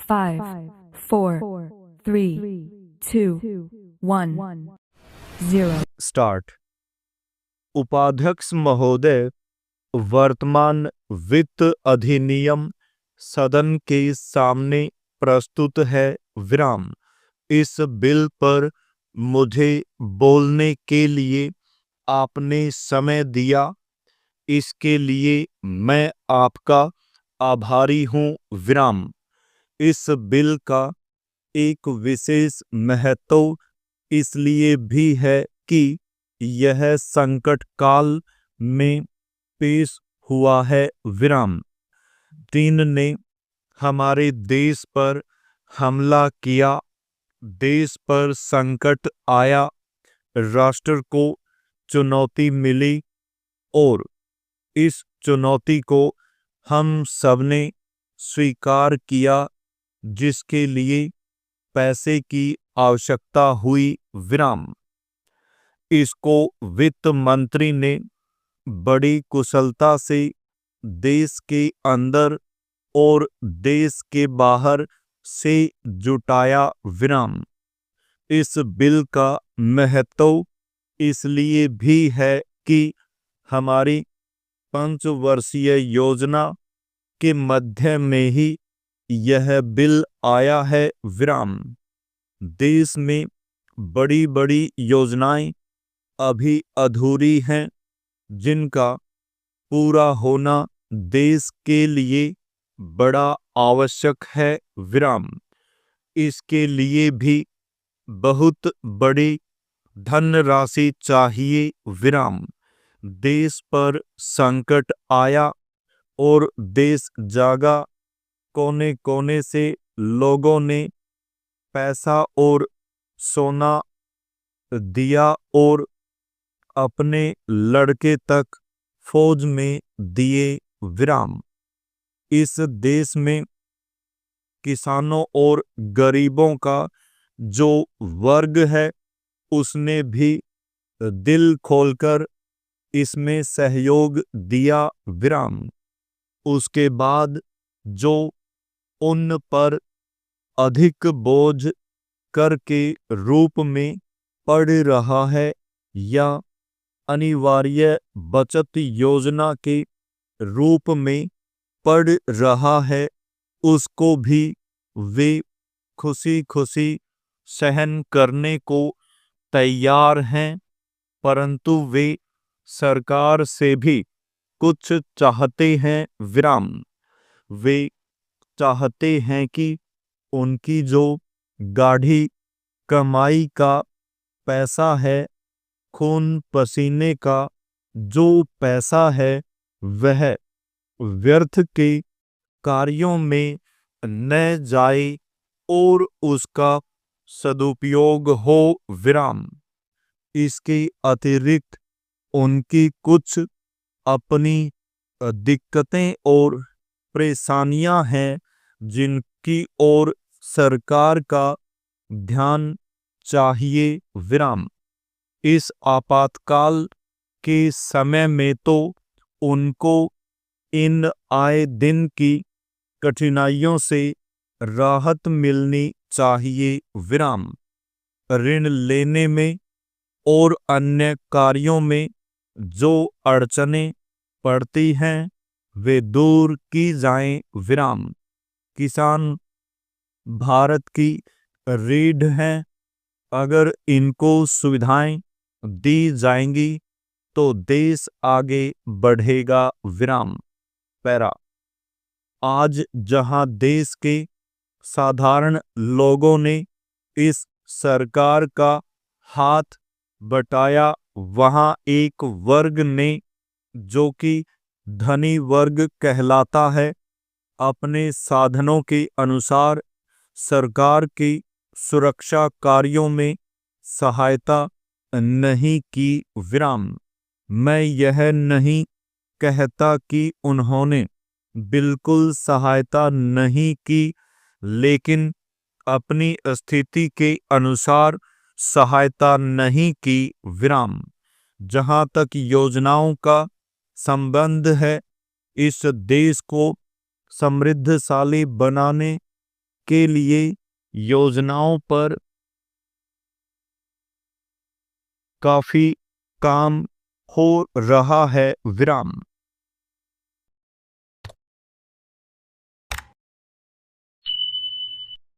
5, 4, 3, 2, 1, 0. Start. उपाध्यक्ष महोदय, वर्तमान वित्त अधिनियम सदन के सामने प्रस्तुत है। विराम। इस बिल पर मुझे बोलने के लिए आपने समय दिया, इसके लिए मैं आपका आभारी हूँ। विराम। इस बिल का एक विशेष महत्व इसलिए भी है कि यह संकट काल में पेश हुआ है। विराम। चीन ने हमारे देश पर हमला किया, देश पर संकट आया, राष्ट्र को चुनौती मिली और इस चुनौती को हम सबने स्वीकार किया, जिसके लिए पैसे की आवश्यकता हुई। विराम। इसको वित्त मंत्री ने बड़ी कुशलता से देश के अंदर और देश के बाहर से जुटाया। विराम। इस बिल का महत्व इसलिए भी है कि हमारी 5 वर्षीय योजना के मध्य में ही यह बिल आया है। विराम। देश में बड़ी बड़ी योजनाएं अभी अधूरी हैं, जिनका पूरा होना देश के लिए बड़ा आवश्यक है। विराम। इसके लिए भी बहुत बड़ी धनराशि चाहिए। विराम। देश पर संकट आया और देश जागा, कोने कोने से लोगों ने पैसा और सोना दिया और अपने लड़के तक फौज में दिए। विराम। इस देश में किसानों और गरीबों का जो वर्ग है, उसने भी दिल खोलकर इसमें सहयोग दिया। विराम। उसके बाद जो उन पर अधिक बोझ कर के रूप में पड़ रहा है या अनिवार्य बचत योजना के रूप में पड़ रहा है, उसको भी वे खुशी खुशी सहन करने को तैयार हैं, परंतु वे सरकार से भी कुछ चाहते हैं। विराम। वे चाहते हैं कि उनकी जो गाढ़ी कमाई का पैसा है, खून पसीने का जो पैसा है, वह व्यर्थ के कार्यों में न जाए और उसका सदुपयोग हो। विराम। इसके अतिरिक्त उनकी कुछ अपनी दिक्कतें और परेशानियां हैं, जिनकी ओर सरकार का ध्यान चाहिए। विराम। इस आपातकाल के समय में तो उनको इन आए दिन की कठिनाइयों से राहत मिलनी चाहिए। विराम। ऋण लेने में और अन्य कार्यों में जो अड़चनें पड़ती हैं, वे दूर की जाएं। विराम। किसान भारत की रीढ़ हैं। अगर इनको सुविधाएं दी जाएंगी तो देश आगे बढ़ेगा। विराम। पैरा। आज जहां देश के साधारण लोगों ने इस सरकार का हाथ बटाया, वहां एक वर्ग ने, जो कि धनी वर्ग कहलाता है, अपने साधनों के अनुसार सरकार की सुरक्षा कार्यों में सहायता नहीं की। विराम। मैं यह नहीं कहता कि उन्होंने बिल्कुल सहायता नहीं की, लेकिन अपनी स्थिति के अनुसार सहायता नहीं की। विराम। जहां तक योजनाओं का संबंध है, इस देश को समृद्धशाली बनाने के लिए योजनाओं पर काफी काम हो रहा है। विराम।